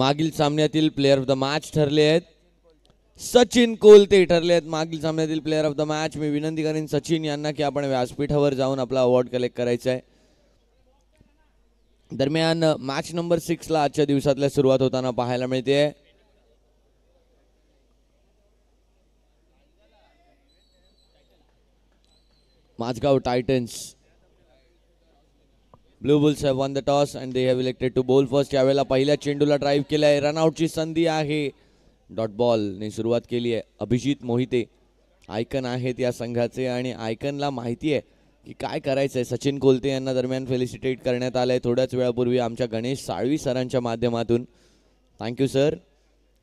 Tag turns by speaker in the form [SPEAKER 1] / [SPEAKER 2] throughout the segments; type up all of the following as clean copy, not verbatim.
[SPEAKER 1] मागील सामन्यातील player of the match ठरले आहेत सचिन कोलते ठरले आहेत मागील सामन्यातील प्लेयर ऑफ द मॅच. मी विनंती करेन सचिन यांना की आपण व्यासपीठावर जाऊन आपला अवॉर्ड कलेक्ट करायचा आहे. दरम्यान मॅच नंबर 6 ला आजच्या दिवसातल्या सुरुवात होताना पाहायला मिळते. Mazgaon titans blue bulls have won the toss and they have elected to bowl first. यावेळेला पहिल्या चेंडूला ड्राईव्ह केलाय. रनआउटची संधी आहे. डॉट बॉलने सुरुवात केली आहे. अभिजित मोहिते आयकन आहेत या संघाचे आणि आयकनला माहिती आहे की काय करायचं आहे. सचिन कोलते यांना दरम्यान फेलिसिटेट करण्यात आलं आहे थोड्याच वेळापूर्वी आमच्या गणेश साळवी सरांच्या माध्यमातून. Thank you sir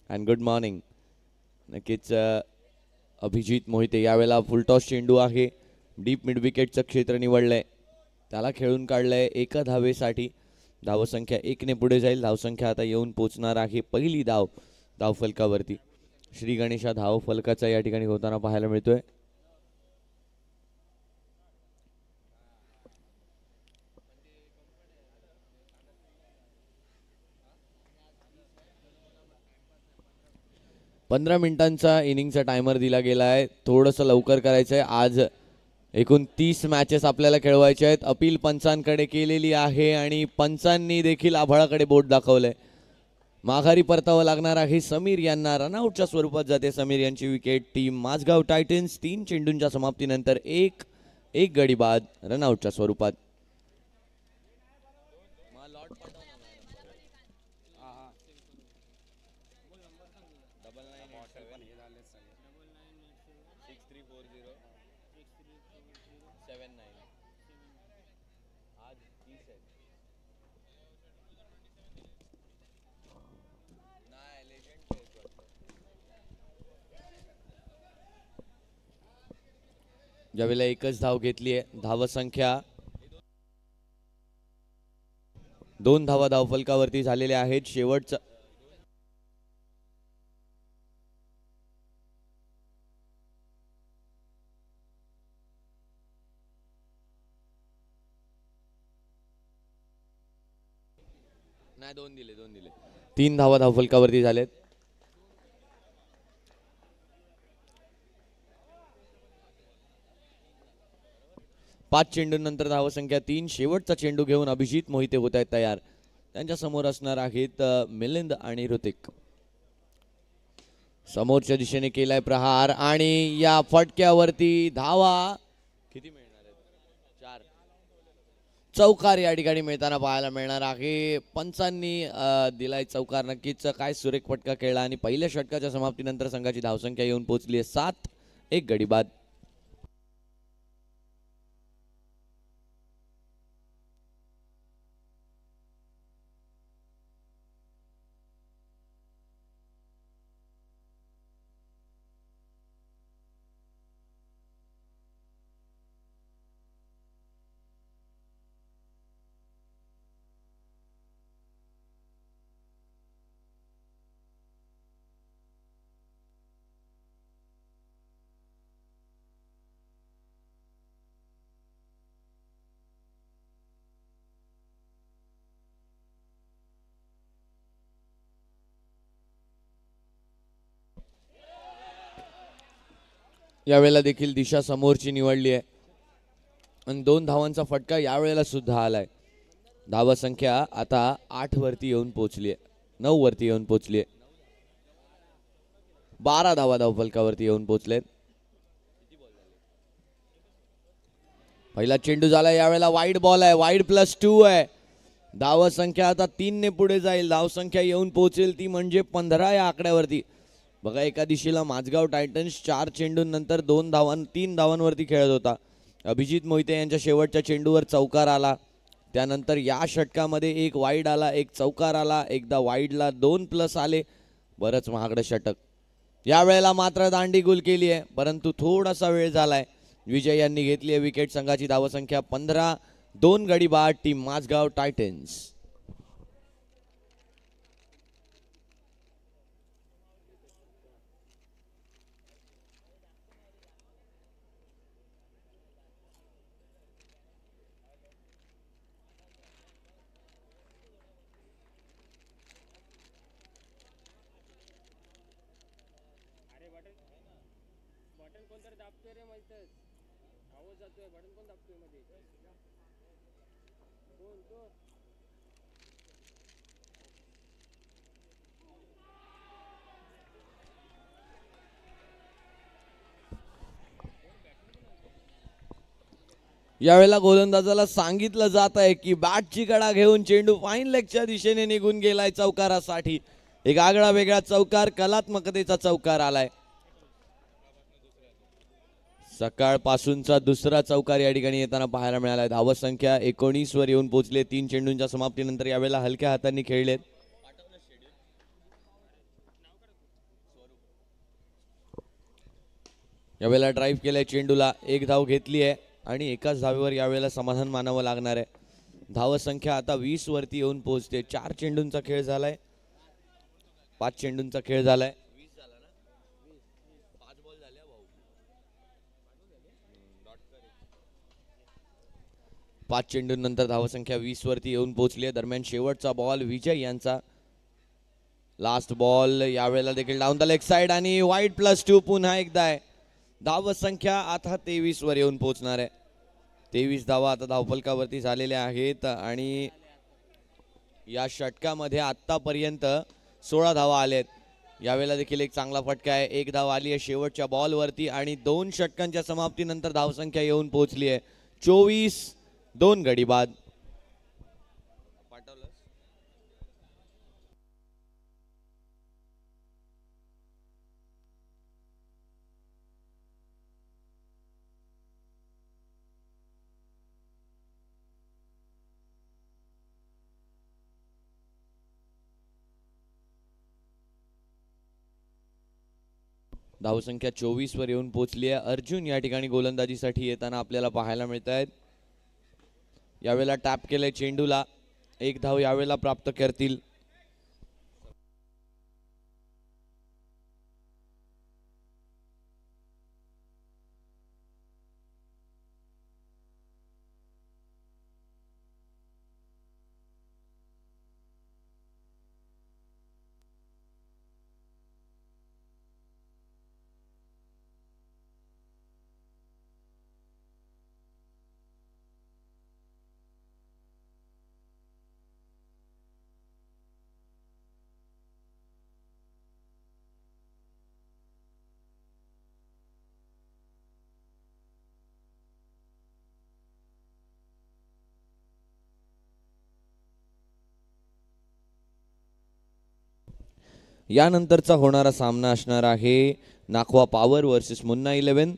[SPEAKER 1] and good morning. नक्कीच अभिजित मोहिते यावेळेला फुलटॉस चेंडू आहे. डीप मिड विकेटचं क्षेत्र निवडलंय. त्याला खेळून काढलंय एका धावेसाठी. धावसंख्या 1 ने पुढे जाईल. धावसंख्या आता येऊन पोचणार आहे. पहिली धावफलकावरती. श्री गणेशा धावफलकाचा या ठिकाणी होताना पाहायला मिळतोय. पंधरा मिनिटांचा इनिंगचा टायमर दिला गेला आहे. थोडंसं लवकर करायचं आहे. आज एकूण 30 मॅचेस आपल्याला खेळवायचे आहेत. अपील पंचांकडे केलेली आहे आणि पंचांनी देखील आभाळाकडे बोट दाखवलंय. माघारी परतावं लागणार आहे समीर यांना. रनआउटच्या स्वरूपात जाते समीर यांची विकेट. टीम माझगाव टायटन्स 3 चेंडूंच्या समाप्तीनंतर एक गडी बाद रनआउटच्या स्वरूपात. ज्यावेळेला एकच धाव घेतली आहे. धावसंख्या 2 धावा धावफलकावरती झालेल्या आहेत. शेवटचा नाही 2 दिले 3 धावा धावफलकावरती झालेत. पाच चेंडूंनंतर धावसंख्या 3. शेवटचा चेंडू घेऊन अभिजित मोहिते होत आहेत तयार. त्यांच्या समोर असणार आहेत मिलिंद आणि ऋतिक. समोरच्या दिशेने केलाय प्रहार आणि या फटक्यावरती धावा किती मिळणार आहेत? 4. चौकार या ठिकाणी मिळताना पाहायला मिळणार आहे. पंचांनी दिलाय चौकार. नक्कीच काय सुरेख फटका खेळला आणि पहिल्या षटकाच्या समाप्तीनंतर संघाची धावसंख्या येऊन पोहोचली आहे 7. एक गडी बाद. यावेळेला देखील दिशा समोरची निवडली आहे आणि 2 धावांचा फटका यावेळेला सुद्धा आलाय. धावसंख्या आता 8 वरती येऊन पोहोचली आहे. 9 वरती येऊन पोहोचली आहे. 12 धावा धावफलकावरती येऊन पोहोचलेत. पहिला चेंडू झाला. यावेळेला वाईड बॉल आहे. वाईड +2 आहे. धावसंख्या आता 3 ने पुढे जाईल. धावसंख्या येऊन पोहोचेल ती म्हणजे 15 या आकड्यावरती. बघा एका दिशेला माझगाव टायटन्स 4 चेंडूंनंतर 3 धावांवरती खेळत होता. अभिजित मोहिते यांच्या शेवटच्या चेंडूवर चौकार आला. त्यानंतर या षटकामध्ये एक वाईड आला, एक चौकार आला. एकदा वाईडला 2+ आले. बरंच महागडं षटक. यावेळेला मात्र दांडी गुल केली आहे परंतु थोडासा वेळ झालाय. विजय यांनी घेतली आहे विकेट. संघाची धावसंख्या 15. 2 गडी बाद टीम माझगाव टायटन्स. यावेळेला गोलंदाजाला सांगितलं जात आहे की बॅटची कडा घेऊन चेंडू फाईन लेगच्या दिशेने निघून गेलाय चौकारासाठी. एक आगळा वेगळा चौकार, कलात्मकतेचा चौकार आलाय. सकाळपासूनचा दुसरा चौकार या ठिकाणी येताना पाहायला मिळालाय. धावत संख्या 19 वर येऊन पोहोचले 3 चेंडूंच्या समाप्तीनंतर. यावेळेला हलक्या हातांनी खेळलेत. यावेळेला ड्राईव्ह केलाय चेंडूला, एक धाव घेतली आहे आणि एकाच धावेवर यावेळेला समाधान मानावं लागणार आहे. धावत संख्या आता 20 वरती येऊन पोहोचते. 4 चेंडूंचा खेळ झालाय, 5 चेंडूंचा खेळ झालाय. 5 चेंडूंनंतर धावसंख्या 20 वरती येऊन पोहोचली आहे. दरम्यान शेवटचा बॉल विजय यांचा, लास्ट बॉल यावेळेला देखील डाऊन द लेग साइड आणि वाईड +2 पुन्हा एकदा आहे. धाव संख्या आता 23 वर येऊन पोहोचणार आहे. 23 धावा आता धावफलकावरती झालेल्या आहेत आणि या षटकामध्ये आतापर्यंत 16 धावा आलेत. यावेळेला देखील एक चांगला फटका आहे. एक धाव आली आहे शेवटच्या बॉलवरती आणि 2 षटकांच्या समाप्तीनंतर धावसंख्या येऊन पोहोचली आहे 24. 2 गडी बाद. धावसंख्या 24 वर येऊन पोहोचली आहे. अर्जुन या ठिकाणी गोलंदाजीसाठी येताना आपल्याला पाहायला मिळत आहेत. यावेळेला टॅप केलंय चेंडूला, एक धाव यावेळेला प्राप्त करतील. यानंतरचा होणारा सामना असणार आहे नाखवा पॉवर वर्सेस मुन्ना 11.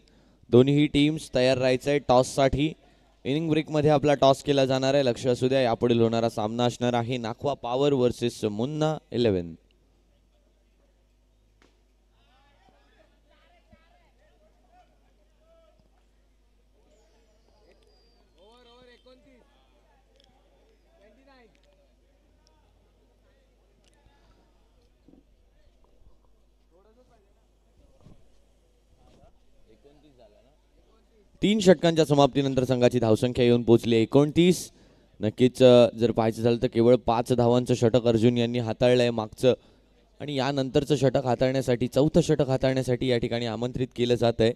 [SPEAKER 1] दोन्ही टीम्स तयार राहायचं आहे टॉससाठी. इनिंग ब्रेकमध्ये आपला टॉस केला जाणार आहे. लक्ष असू द्या, यापुढील होणारा सामना असणार आहे नाखवा पॉवर वर्सेस मुन्ना 11. तीन षटकांच्या समाप्तीनंतर संघाची धावसंख्या येऊन पोहोचली 29. नक्कीच जर पाहायचं झालं तर केवळ 5 धावांचं षटक अर्जुन यांनी हाताळलंय मागचं, आणि यानंतरचं षटक हाताळण्यासाठी, चौथं षटक हाताळण्यासाठी या ठिकाणी आमंत्रित केलं जात आहे.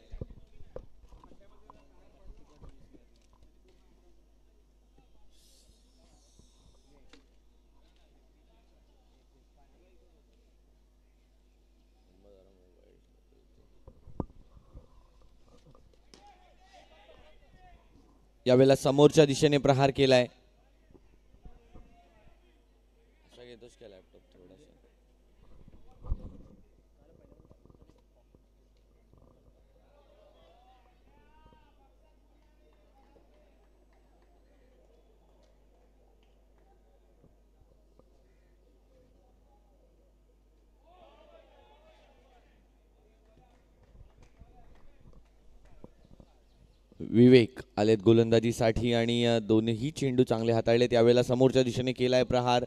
[SPEAKER 1] यावेळेला समोरच्या दिशेने प्रहार केलाय. विवेक आलेत गोलंदाजीसाठी आणि दोन्ही चेंडू चांगले हाताळलेत. यावेळेला समोरच्या दिशेने केलाय प्रहार.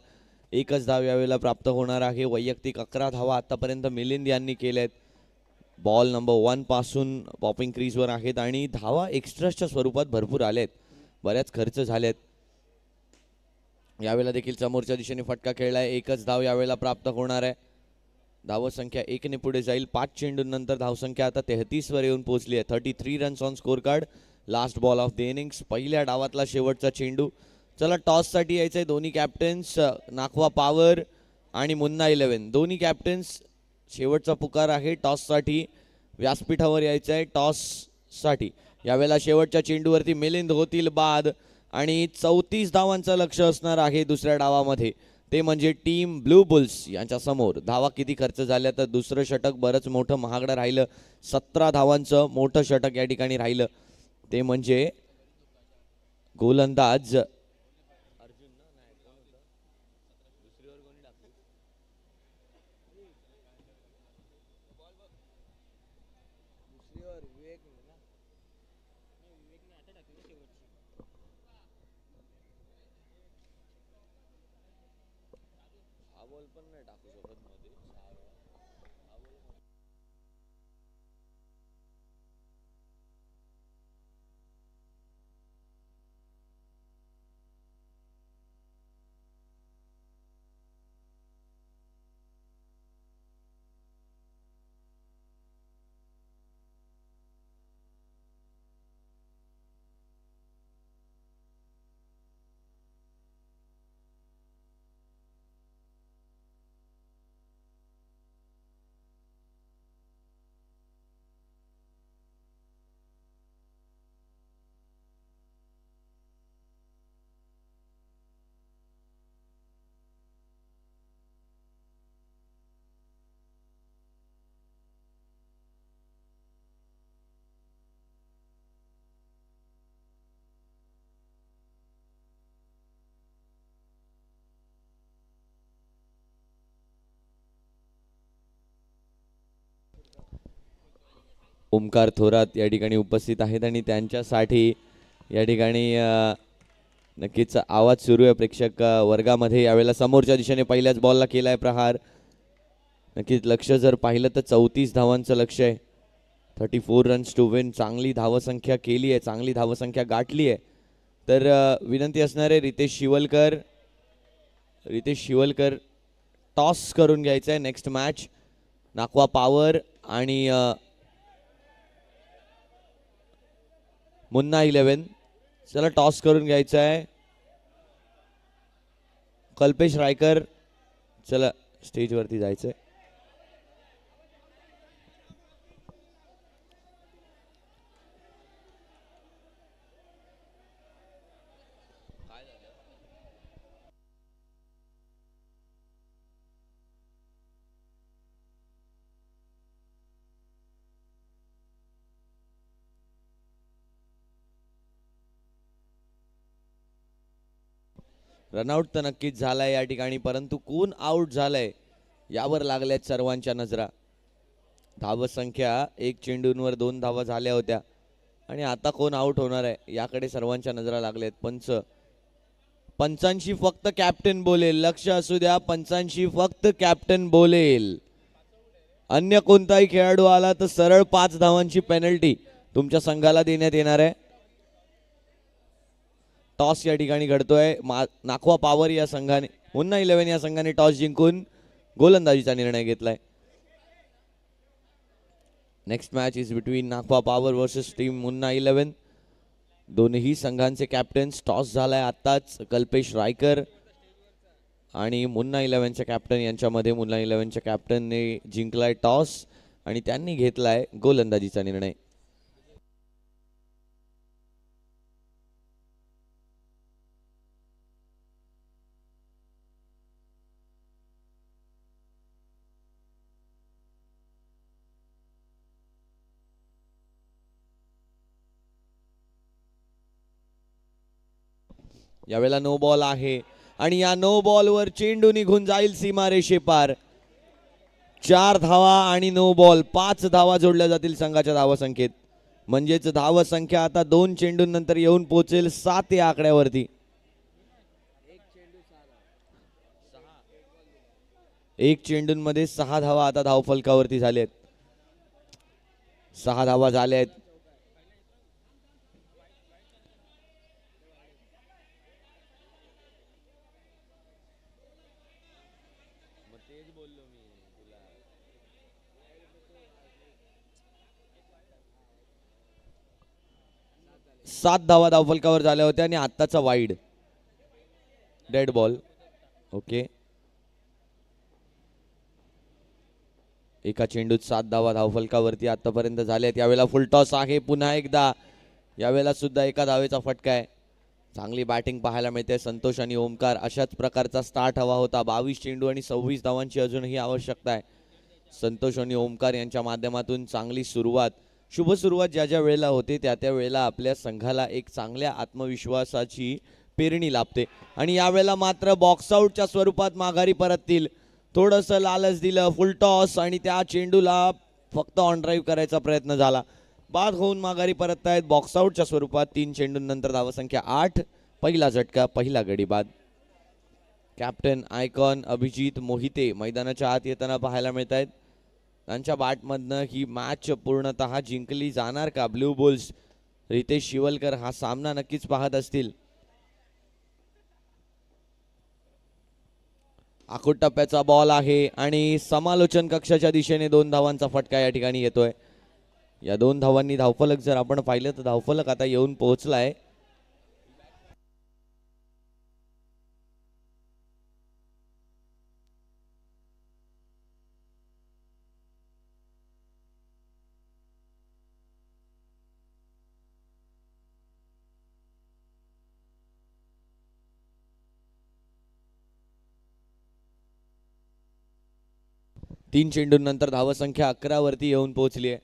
[SPEAKER 1] एकच धाव यावेळेला प्राप्त होणार आहे. वैयक्तिक 11 धावा आतापर्यंत मिलिंद यांनी केल्यात. बॉल नंबर 1 पासून पॉपिंग क्रीजवर आहेत आणि धावा एक्स्ट्राच्या स्वरूपात भरपूर आलेत, बऱ्याच खर्च झालेत. यावेळेला देखील समोरच्या दिशेने फटका खेळलाय. एकच धाव यावेळेला प्राप्त होणार आहे. धावसंख्या 1 ने पुढे जाईल. 5 चेंडूंनंतर धावसंख्या आता 33 वर येऊन पोहोचली आहे. 33 runs on score card. Last ball of the innings. पहिल्या डावातला शेवटचा चेंडू. चला टॉससाठी यायचंय दोन्ही कॅप्टन्स नाखवा पॉवर आणि मुन्ना 11 दोन्ही कॅप्टन्स. शेवटचा पुकार आहे टॉससाठी. व्यासपीठावर यायचं आहे टॉससाठी. यावेळेला शेवटच्या चेंडूवरती मिलिंद होतील बाद आणि 34 धावांचं लक्ष असणार आहे दुसऱ्या डावामध्ये. ते म्हणजे टीम ब्लू बुल्स यांच्या समोर. धावा किती खर्च झाल्या तर दुसरं षटक बरंच मोठं महागडं राहिलं. 17 धावांचं मोठं षटक या ठिकाणी राहिलं. ते म्हणजे गोलंदाज ओमकार थोरात या ठिकाणी उपस्थित आहेत आणि त्यांच्यासाठी या ठिकाणी नक्कीच आवाज सुरू आहे प्रेक्षक वर्गामध्ये. यावेळेला समोरच्या दिशेने पहिल्याच बॉलला केलाय प्रहार. नक्कीच लक्ष जर पाहिलं तर 34 धावांचं लक्ष आहे. 34 रन्स टू विन. चांगली धावसंख्या केली आहे, चांगली धावसंख्या गाठली आहे. तर विनंती असणार आहे रितेश शिवलकर टॉस करून घ्यायचं आहे. नेक्स्ट मॅच नाखवा पॉवर आणि मुन्ना 11. चला टॉस करून घ्यायचा आहे. कल्पेश रायकर चला स्टेजवरती जायचंय. रनआउट तर नक्कीच झालाय या ठिकाणी, परंतु कोण आउट झालाय यावर लागल्यात सर्वांच्या नजरा. धावसंख्या 1 चेंडूंवर 2 धावा झाल्या होत्या आणि आता कोण आउट होणार आहे याकडे सर्वांच्या नजरा लागल्यात. पंचांशी फक्त कॅप्टन बोलेल. लक्ष असू द्या, पंचांशी फक्त कॅप्टन बोलेल. अन्य कोणताही खेळाडू आला तर सरळ 5 धावांची पेनल्टी तुमच्या संघाला देण्यात येणार आहे. टॉस या ठिकाणी घडतोय. नाखवा पॉवर या संघाने, मुन्ना 11 या संघाने टॉस जिंकून गोलंदाजीचा निर्णय घेतलाय. Next match is between Nakhwa power versus team Munna 11. दोन्ही संघांचे कॅप्टन्स. टॉस झालाय आत्ताच. कल्पेश रायकर आणि मुन्ना 11च्या कॅप्टन यांच्यामध्ये. मुन्ना 11च्या कॅप्टनने जिंकलाय टॉस आणि त्यांनी घेतलाय गोलंदाजीचा निर्णय. यावेळेला नो बॉल आहे आणि या नो बॉलवर चेंडू निघून जाईल सीमारेषेपार. 4 धावा आणि नो बॉल. 5 धावा जोडल्या जातील संघाच्या धावसंख्येत. म्हणजेच धावसंख्या आता 2 चेंडूंनंतर येऊन पोहोचेल 7 या आकड्यावरती. 1 चेंडूंमध्ये 6 धावा आता धावफलकावरती झाल्यात. 6 धावा झाल्या आहेत. 7 धावा धावफलकावर झाल्या होत्या आणि आत्ताचा वाईड डेड बॉल. ओके, एका चेंडूत 7 धावा धावफलकावरती आतापर्यंत झाल्या आहेत. यावेळेला फुल टॉस आहे पुन्हा एकदा. यावेळेला सुद्धा एका धावेचा फटका आहे. चांगली बॅटिंग पाहायला मिळते. संतोष आणि ओमकार अशाच प्रकारचा स्टार्ट हवा होता. 22 चेंडू आणि 26 धावांची अजूनही आवश्यकता आहे. संतोष आणि ओमकार यांच्या माध्यमातून चांगली सुरुवात, शुभ सुरुवात ज्या ज्या वेळेला होते त्या त्या वेळेला आपल्या संघाला एक चांगल्या आत्मविश्वासाची पेरणी लाभते. आणि यावेळेला मात्र बॉक्स आउटच्या स्वरूपात माघारी परततील. थोडंसं लालच दिलं, फुल टॉस आणि त्या चेंडूला फक्त ऑन ड्राईव्ह करायचा प्रयत्न झाला. बाद होऊन माघारी परत आहेत बॉक्स आउटच्या स्वरूपात. 3 चेंडूंनंतर धावसंख्या 8. पहिला झटका, पहिला गडी बाद. कॅप्टन आयकॉन अभिजित मोहिते मैदानाच्या आत येताना पाहायला मिळत आहेत. त्यांच्या बॅटमधनं ही मॅच पूर्णतः जिंकली जाणार का? ब्ल्यू बुल्स रितेश शिवलकर हा सामना नक्कीच पाहत असतील. आखूड टप्प्याचा बॉल आहे आणि समालोचन कक्षाच्या दिशेने 2 धावांचा फटका या ठिकाणी येतोय. या 2 धावांनी धावफलक जर आपण पाहिलं तर धावफलक आता येऊन पोहोचलाय. तीन चेंडूंनंतर धावसंख्या 11 वरती येऊन पोहोचली आहे.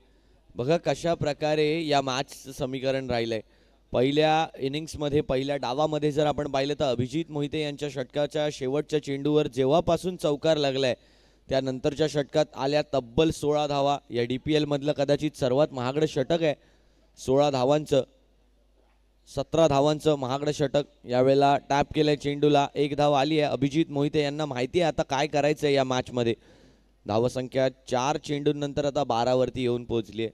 [SPEAKER 1] बघा कशा प्रकारे या मॅचचं समीकरण राहिलंय. पहिल्या इनिंग्समध्ये, पहिल्या डावामध्ये जर आपण पाहिलं तर अभिजित मोहिते यांच्या षटकाच्या शेवटच्या चेंडूवर जेव्हापासून चौकार लागलाय त्यानंतरच्या षटकात आल्या तब्बल 16 धावा. या DPL मधलं कदाचित सर्वात महागडं षटक आहे. 16 धावांचं, 17 धावांचं महागडं षटक यावेळेला टॅप केलंय चेंडूला. 1 धाव आली आहे. अभिजित मोहिते यांना माहिती आहे आता काय करायचं आहे या मॅचमध्ये. धावसंख्या 4 चेंडूंनंतर आता 12 वरती येऊन पोहोचली आहे.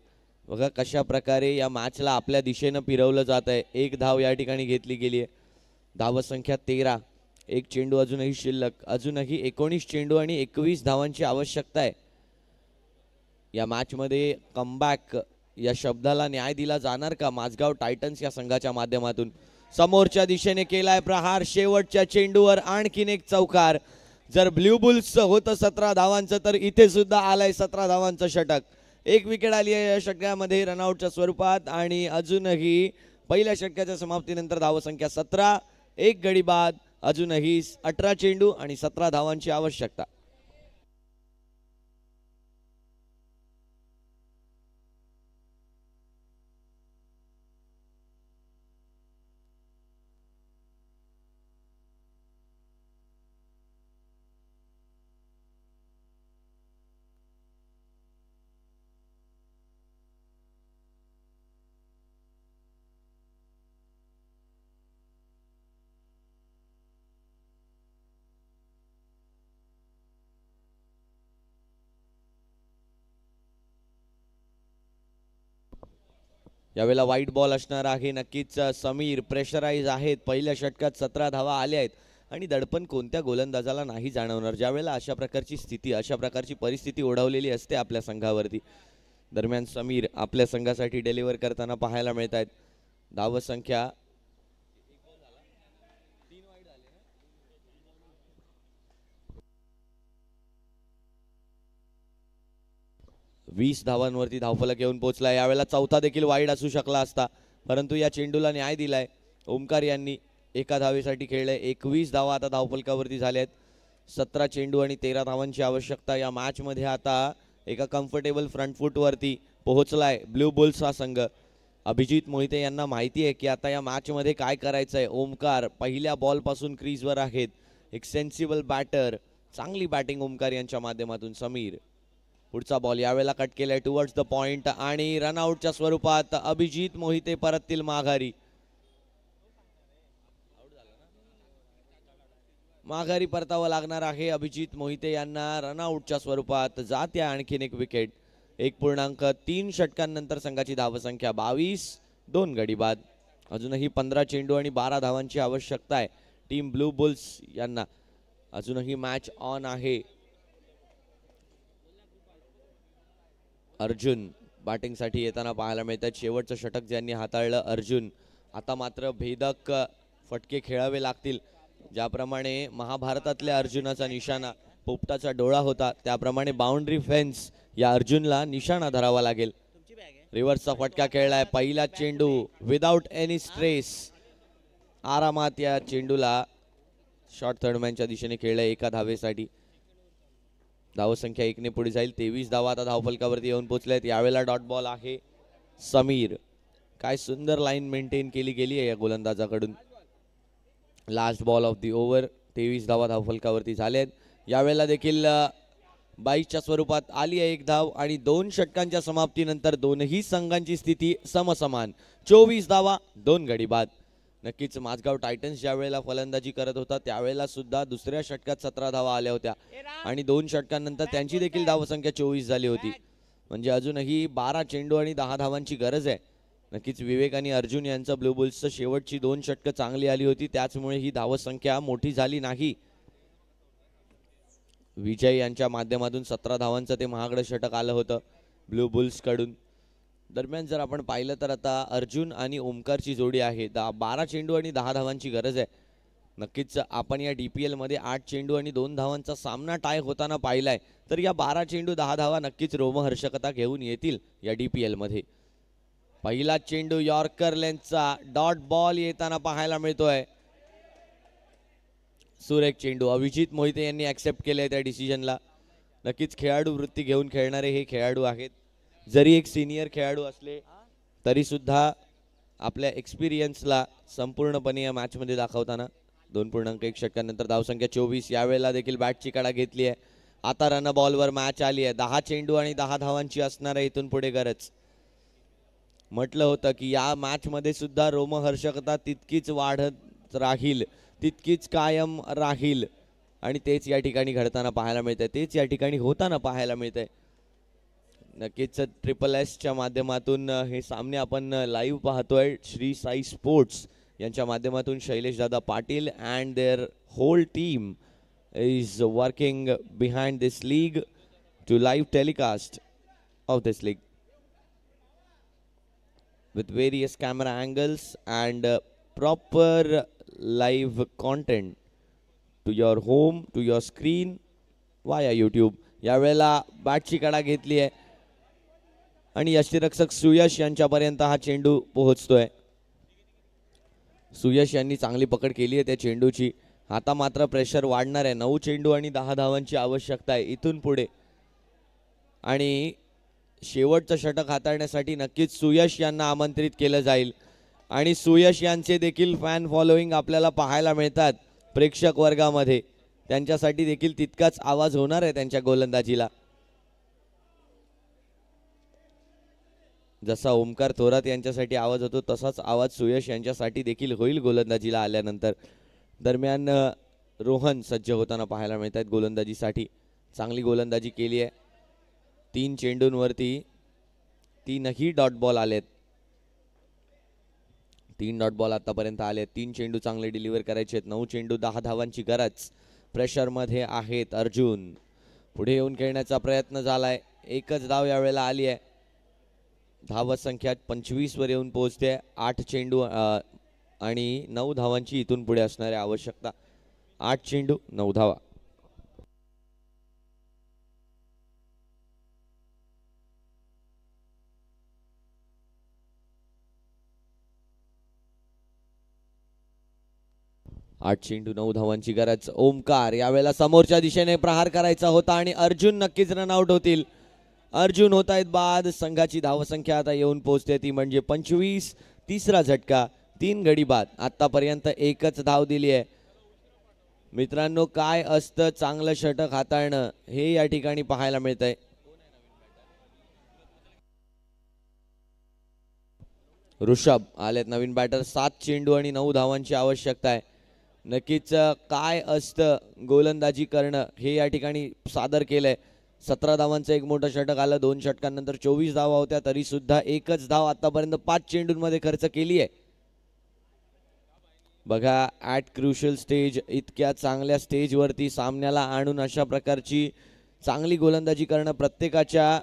[SPEAKER 1] बघा कशा प्रकारे या मॅचला आपल्या दिशेनं फिरवलं जात आहे. 1 धाव या ठिकाणी घेतली गेली आहे. धावसंख्या 13. 1 चेंडू अजूनही शिल्लक. अजूनही 19 चेंडू आणि 21 धावांची आवश्यकता आहे. या मॅचमध्ये कमबॅक या शब्दाला न्याय दिला जाणार का माझगाव टायटन्स या संघाच्या माध्यमातून? समोरच्या दिशेने केलाय प्रहार. शेवटच्या चेंडूवर आणखीन एक चौकार. जर ब्ल्यू बुल्स होतं 17 धावांचं तर इथे सुद्धा आलंय 17 धावांचं षटक. 1 विकेट आली आहे या षटकामध्ये रनआउटच्या स्वरूपात आणि अजूनही पहिल्या षटकाच्या समाप्तीनंतर धावसंख्या 17. 1 गडी बाद. अजूनही 18 चेंडू आणि 17 धावांची आवश्यकता. यावेळेला वाईट बॉल असणार आहे. नक्कीच समीर प्रेशराइज आहेत. पहिल्या षटकात 17 धावा आल्या आहेत आणि दडपण कोणत्या गोलंदाजाला नाही जाणवणार ज्यावेळेला अशा प्रकारची स्थिती, अशा प्रकारची परिस्थिती ओढवलेली असते आपल्या संघावरती. दरम्यान समीर आपल्या संघासाठी डिलिव्हर करताना पाहायला मिळत आहेत. धावसंख्या 20 धावांवरती धावफलक येऊन पोहोचला. यावेळेला चौथा देखील वाईड असू शकला असता परंतु या चेंडूला न्याय दिलाय. ओमकार यांनी एका धावेसाठी खेळले. 21 धावा आता धावफलकावरती झाल्या आहेत. 17 चेंडू आणि 13 धावांची आवश्यकता. या मॅचमध्ये आता एका कम्फर्टेबल फ्रंट फूटवरती पोहोचलाय ब्ल्यू बुल्स हा संघ. अभिजित मोहिते यांना माहिती आहे की आता या मॅचमध्ये काय करायचं आहे. ओमकार पहिल्या बॉलपासून क्रीजवर आहेत. एक सेन्सिबल बॅटर, चांगली बॅटिंग ओमकार यांच्या माध्यमातून. समीर पुढचा बॉल यावेळेला कट केलाय टुवर्ड्स द पॉइंट आणि रनआउटच्या स्वरूपात अभिजित मोहिते परततील माघारी. माघारी परतावं लागणार आहे अभिजित मोहिते यांना रनआउटच्या स्वरूपात. जाते आणखीन एक विकेट. 1.3 षटकांनंतर संघाची धावसंख्या 22. 2 गडी बाद. अजूनही 15 चेंडू आणि 12 धावांची आवश्यकता आहे टीम ब्लू बुल्स यांना. अजूनही मॅच ऑन आहे. अर्जुन बॅटिंगसाठी येताना पाहायला मिळतात. शेवटचं षटक ज्यांनी हाताळलं अर्जुन आता मात्र भेदक फटके खेळावे लागतील. ज्याप्रमाणे महाभारतातल्या अर्जुनाचा निशाणा पोपटाचा डोळा होता, त्याप्रमाणे बाउंड्री फेन्स या अर्जुनला निशाणा धरावा लागेल. रिव्हर्सचा फटका खेळलाय. पहिला चेंडू विदाउट एनी स्ट्रेस, आरामात या चेंडूला शॉर्ट थर्डमॅनच्या दिशेने खेळलाय एका धावेसाठी. धावसंख्या 1 ने पुढे जाईल. 23 धावा आता धावफलकावरती येऊन पोहोचल्यात. यावेळेला डॉट बॉल आहे समीर. काय सुंदर लाईन मेंटेन केली गेली आहे या गोलंदाजाकडून. Last ball of the over. 23 धावा धावफलकावरती झाल्यात. यावेळेला देखील 22च्या स्वरूपात आली आहे 1 धाव आणि 2 षटकांच्या समाप्तीनंतर दोनही संघांची स्थिती समसमान. 24 धावा 2 गडी बाद. नक्कीच माझगाव टायटन्स ज्या वेळेला फलंदाजी करत होता त्यावेळेला सुद्धा दुसऱ्या षटकात 17 धावा आल्या होत्या आणि 2 षटकांनंतर त्यांची देखील धावसंख्या 24 झाली होती. म्हणजे अजूनही 12 चेंडू आणि 10 धावांची गरज आहे. नक्कीच विवेक आणि अर्जुन यांचं ब्लू बुल्सचं शेवटची 2 षटकं चांगली आली होती, त्याचमुळे ही धावसंख्या मोठी झाली नाही. विजय यांच्या माध्यमातून 17 धावांचं ते महागडं षटक आलं होतं ब्लू बुल्स कडून. दरम्यान जर आपण पाहिलं तर आता अर्जुन आणि ओमकारची जोडी आहे. 12 चेंडू आणि 10 धावांची गरज आहे. नक्कीच आपण या DPL मध्ये 8 चेंडू आणि 2 धावांचा सामना टाय होताना पाहिलाय, तर या 12 चेंडू 10 धावा नक्कीच रोमहर्षकता घेऊन येतील या DPL मध्ये. पहिला चेंडू यॉर्कर लेन्थचा डॉट बॉल येताना पाहायला मिळतोय. सुरेख चेंडू. अभिजित मोहिते यांनी ऍक्सेप्ट केलंय त्या डिसिजनला. नक्कीच खेळाडू वृत्ती घेऊन खेळणारे हे खेळाडू आहेत. जरी एक सिनियर खेळाडू असले तरी सुद्धा आपल्या एक्सपिरियन्सला संपूर्णपणे या मॅचमध्ये दाखवताना. 2.1 षटकांनंतर धावसंख्या 24. यावेळेला देखील बॅटची कडा घेतली आहे. आता रन बॉलवर मॅच आली आहे. 10 चेंडू आणि 10 धावांची असणार आहे इथून पुढे गरज. म्हटलं होतं की या मॅचमध्ये सुद्धा रोमहर्षकता तितकीच वाढत राहील, तितकीच कायम राहील आणि तेच या ठिकाणी घडताना पाहायला मिळतंय, तेच या ठिकाणी होताना पाहायला मिळतंय. नक्कीच SSSच्या माध्यमातून हे सामने आपण लाईव्ह पाहतोय. श्री साई स्पोर्ट्स यांच्या माध्यमातून Shailesh Dada Patil and their whole team is working behind this league to live telecast of this league with various camera angles and proper live content to your home, to your screen via YouTube. यावेळेला बॅटची कडा घेतली आहे आणि यष्टीरक्षक सुयश यांच्यापर्यंत हा चेंडू पोहोचतोय. सुयश यांनी चांगली पकड केली आहे त्या चेंडूची. आता मात्र प्रेशर वाढणार आहे. 9 चेंडू आणि 10 धावांची आवश्यकता आहे इथून पुढे आणि शेवटचं षटक हाताळण्यासाठी नक्कीच सुयश यांना आमंत्रित केलं जाईल आणि सुयश यांचे देखील फॅन फॉलोईंग आपल्याला पाहायला मिळतात प्रेक्षक वर्गामध्ये. त्यांच्यासाठी देखील तितकाच आवाज होणार आहे त्यांच्या गोलंदाजीला. जसा ओमकार थोरात यांच्यासाठी आवाज होतो तसाच आवाज सुयश यांच्यासाठी देखील होईल गोलंदाजीला आल्यानंतर. दरम्यान रोहन सज्ज होताना पाहायला मिळतात गोलंदाजीसाठी. चांगली गोलंदाजी केली आहे. 3 चेंडूंवरती 3ही डॉट बॉल आलेत. 3 डॉट बॉल आतापर्यंत आलेत. 3 चेंडू चांगले डिलिव्हर करायचे आहेत. 9 चेंडू 10 धावांची गरज. प्रेशरमध्ये आहेत अर्जुन. पुढे येऊन खेळण्याचा प्रयत्न झालाय. एकच धाव यावेळेला आली आहे. धावसंख्या 25 वर येऊन पोहोचते. 8 चेंडू आणि 9 धावांची इथून पुढे असणारी आवश्यकता. 8 चेंडू 9 धावा. आठ चेंडू 9 धावांची गरज. ओमकार यावेळेला समोरच्या दिशेने प्रहार करायचा होता आणि अर्जुन नक्कीच रन आउट होतील. अर्जुन होत आहेत बाद. संघाची धावसंख्या आता येऊन पोहोचते ती म्हणजे 25. तिसरा झटका 3 गडी बाद. आतापर्यंत एकच धाव दिली आहे. मित्रांनो काय असतं चांगलं षटक हाताळणं हे या ठिकाणी पाहायला मिळतंय. ऋषभ आलेत नवीन बॅटर. 7 चेंडू आणि 9 धावांची आवश्यकता आहे. नक्कीच काय असतं गोलंदाजी करणं हे या ठिकाणी सादर केलंय. 17 धावांचं एक मोठं षटक आलं. 2 षटकांनंतर 24 धावा होत्या तरी सुद्धा एकच धाव आतापर्यंत 5 चेंडूंमध्ये खर्च केली आहे. बघा ॲट क्रुशियल स्टेज, इतक्या चांगल्या स्टेजवरती सामन्याला आणून अशा प्रकारची चांगली गोलंदाजी करणं प्रत्येकाच्या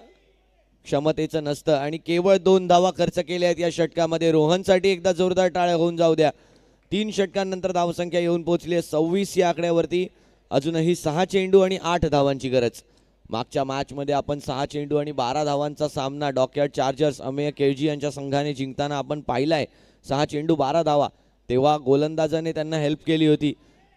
[SPEAKER 1] क्षमतेचं नसतं आणि केवळ 2 धावा खर्च केल्या आहेत या षटकामध्ये. रोहनसाठी एकदा जोरदार टाळ्या होऊन जाऊ द्या. 3 षटकांनंतर धावसंख्या येऊन पोहोचली आहे 26 या आकड्यावरती. अजूनही 6 चेंडू आणि 8 धावांची गरज. मागच्या मॅचमध्ये आपण 6 चेंडू आणि 12 धावांचा सामना डॉकयार्ड चार्जर्स अमेय केळजी यांच्या संघाने जिंकताना आपण पाहिलाय. 6 चेंडू 12 धावा. तेव्हा गोलंदाजाने त्यांना हेल्प केली होती.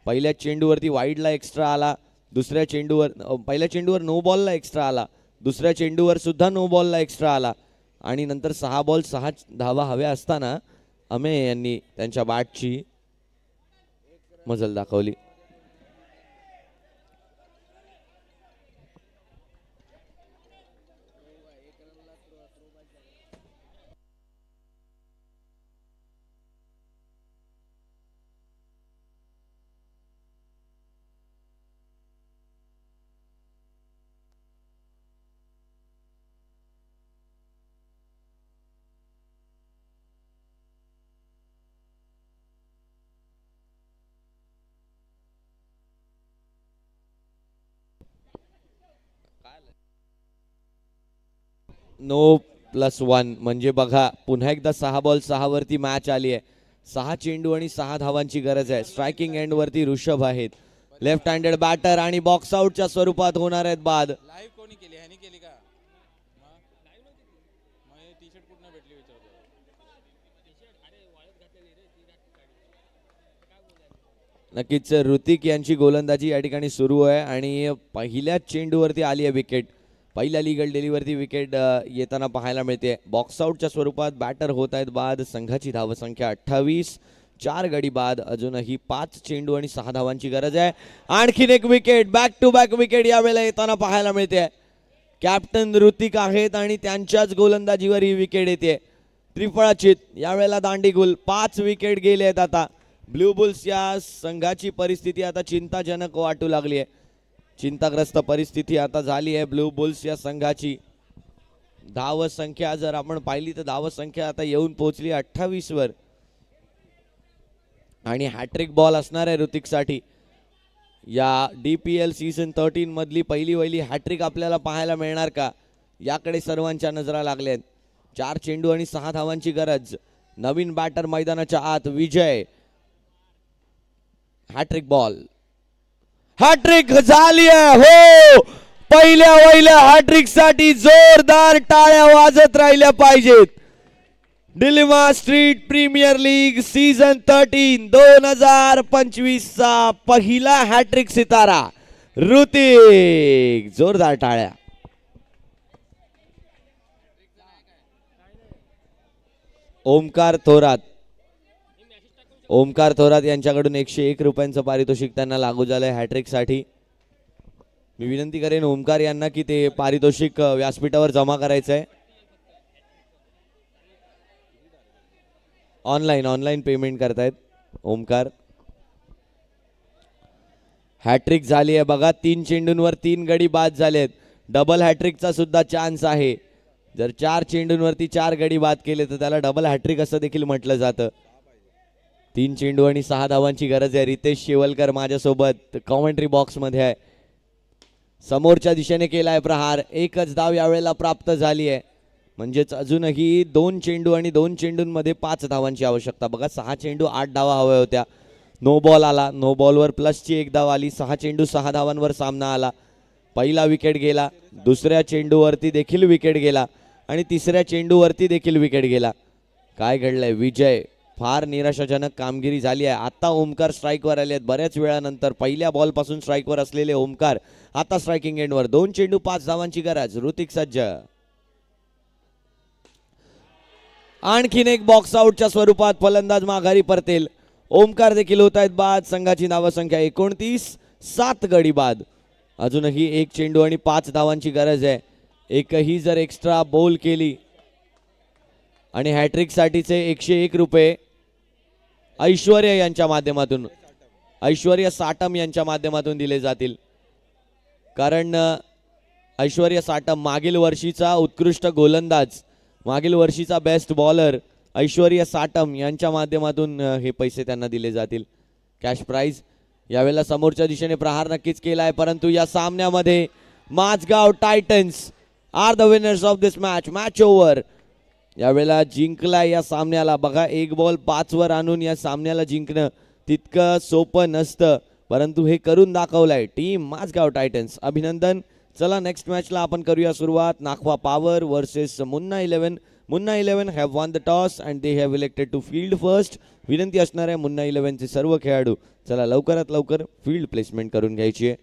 [SPEAKER 1] पहिल्या चेंडूवरती वाईडला एक्स्ट्रा आला, दुसऱ्या चेंडूवर पहिल्या चेंडूवर नो बॉलला एक्स्ट्रा आला, दुसऱ्या चेंडूवर सुद्धा नो बॉलला एक्स्ट्रा आला आणि नंतर 6 बॉल 6 धावा हव्या असताना अमेय यांनी त्यांच्या बॅटची मजल दाखवली. नो +1 म्हणजे बघा पुन्हा एकदा 6 बॉल 6 वरती मॅच आली आहे. 6 चेंडू आणि 6 धावांची गरज आहे. स्ट्रायकिंग एंड वरती ऋषभ आहेत. लेफ्ट हँडेड बॅटर आणि बॉक्स आउटच्या स्वरूपात होणार आहेत बाद.
[SPEAKER 2] लाईव्ह कोणी केली? ह्यानी केली का? टी-शर्ट कुठनं भेटली विचारतो.
[SPEAKER 1] नक्कीच ऋतिक यांची गोलंदाजी या ठिकाणी सुरू आहे आणि पहिल्याच चेंडूवरती आली आहे विकेट. पहिल्या लिगल डेलीवरती विकेट येताना पाहायला मिळते. बॉक्स आउटच्या स्वरूपात बॅटर होत आहेत बाद. संघाची धावसंख्या 28, 4 गडी बाद. अजूनही 5 चेंडू आणि 6 धावांची गरज आहे. आणखीन एक wicket, back to back wicket यावेळेला येताना पाहायला मिळते. कॅप्टन ऋतिक आहेत आणि त्यांच्याच गोलंदाजीवर ही विकेट येते. त्रिफळाचित यावेळेला दांडीगुल. 5 विकेट गेले आहेत. आता ब्ल्यू बुल्स या संघाची परिस्थिती आता चिंताजनक वाटू लागली आहे. चिंताग्रस्त परिस्थिती आता झाली आहे ब्ल्यू बुल्स या संघाची. धावसंख्या जर आपण पाहिली तर धावसंख्या आता येऊन पोहोचली 28 वर आणि हॅट्रिक बॉल असणार आहे ऋतिकसाठी. या DPL सीझन 13 मधली पहिली वहिली हॅट्रिक आपल्याला पाहायला मिळणार का, याकडे सर्वांच्या नजरा लागल्या आहेत. 4 चेंडू आणि 6 धावांची गरज. नवीन बॅटर मैदानाच्या आत विजय. हॅट्रिक बॉल, हॅट्रिक झाली आहे. हो, पहिल्या वहिल्या हॅट्रिक साठी जोरदार टाळ्या वाजत राहिल्या पाहिजेत. D'Lima street premier league season 13 2025 चा पहिला हॅट्रिक सितारा ऋतिक. जोरदार टाळ्या. ओमकार थोरात, ओमकार थोरात यांच्याकडून 101 रुपयांचं पारितोषिक त्यांना लागू झालंय हॅट्रिक साठी. मी विनंती करेन ओमकार यांना की ते पारितोषिक व्यासपीठावर जमा करायचं आहे. ऑनलाईन पेमेंट करतायत ओमकार. हॅट्रिक झाली आहे बघा. 3 चेंडूंवर 3 गडी बाद झालेत. डबल हॅट्रिकचा सुद्धा चान्स आहे. जर 4 चेंडूंवरती 4 गडी बाद केले तर त्याला डबल हॅट्रिक असं देखील म्हटलं जातं. 3 चेंडू आणि 6 धावांची गरज आहे. रितेश शेवलकर माझ्यासोबत कॉमेंट्री बॉक्स मध्ये आहे. समोरच्या दिशेने केलाय प्रहार. एकच धाव यावेळेला प्राप्त झाली आहे. म्हणजेच अजूनही 2 चेंडू आणि 2 चेंडूंमध्ये 5 धावांची आवश्यकता. बघा 6 चेंडू 8 धावा हव्या होत्या. नो बॉल आला. नो बॉलवर प्लसची 1 धाव आली. 6 चेंडू 6 धावांवर सामना आला. पहिला विकेट गेला. दुसऱ्या चेंडूवरती देखील विकेट गेला आणि तिसऱ्या चेंडूवरती देखील विकेट गेला. काय घडलंय विजय? फार निराशाजनक कामगिरी झाली आहे. आता ओमकार स्ट्राईकवर आले आहेत. बऱ्याच वेळानंतर पहिल्या बॉलपासून स्ट्राईकवर असलेले ओमकार आता स्ट्रायकिंग एंडवर. 2 चेंडू 5 धावांची गरज. ऋतिक सज्ज. आणखीन एक बॉक्स आउटच्या स्वरूपात फलंदाज माघारी परतेल. ओमकार देखील होत आहेत बाद. संघाची धावसंख्या 29, 7 गडी बाद. अजूनही 1 चेंडू आणि 5 धावांची गरज आहे. एकही जर एक्स्ट्रा बॉल केली आणि हॅट्रिक साठीचे 101 रुपये ऐश्वर्या यांच्या माध्यमातून, ऐश्वर्या साटम यांच्या माध्यमातून दिले जातील. कारण ऐश्वर्या साटम मागील वर्षीचा उत्कृष्ट गोलंदाज, मागील वर्षीचा बेस्ट बॉलर ऐश्वर्या साटम यांच्या माध्यमातून हे पैसे त्यांना दिले जातील. Cash prize. यावेळेला समोरच्या दिशेने प्रहार नक्कीच केलाय, परंतु या सामन्यामध्ये Mazagaon titans are the winners of this match. Match over. यावेळेला जिंकला या सामन्याला. बघा 1 बॉल 5 वर आणून या सामन्याला जिंकणं तितकं सोपं नसतं, परंतु हे करून दाखवलंय टीम माझगाव टायटन्स. अभिनंदन. चला नेक्स्ट मॅचला आपण करूया सुरुवात. Nakhwa power versus Munna 11. Munna 11 have won the toss and they have elected to field first. विनंती असणार आहे मुन्ना 11चे सर्व खेळाडू, चला लवकरात लवकर फील्ड प्लेसमेंट करून घ्यायची आहे.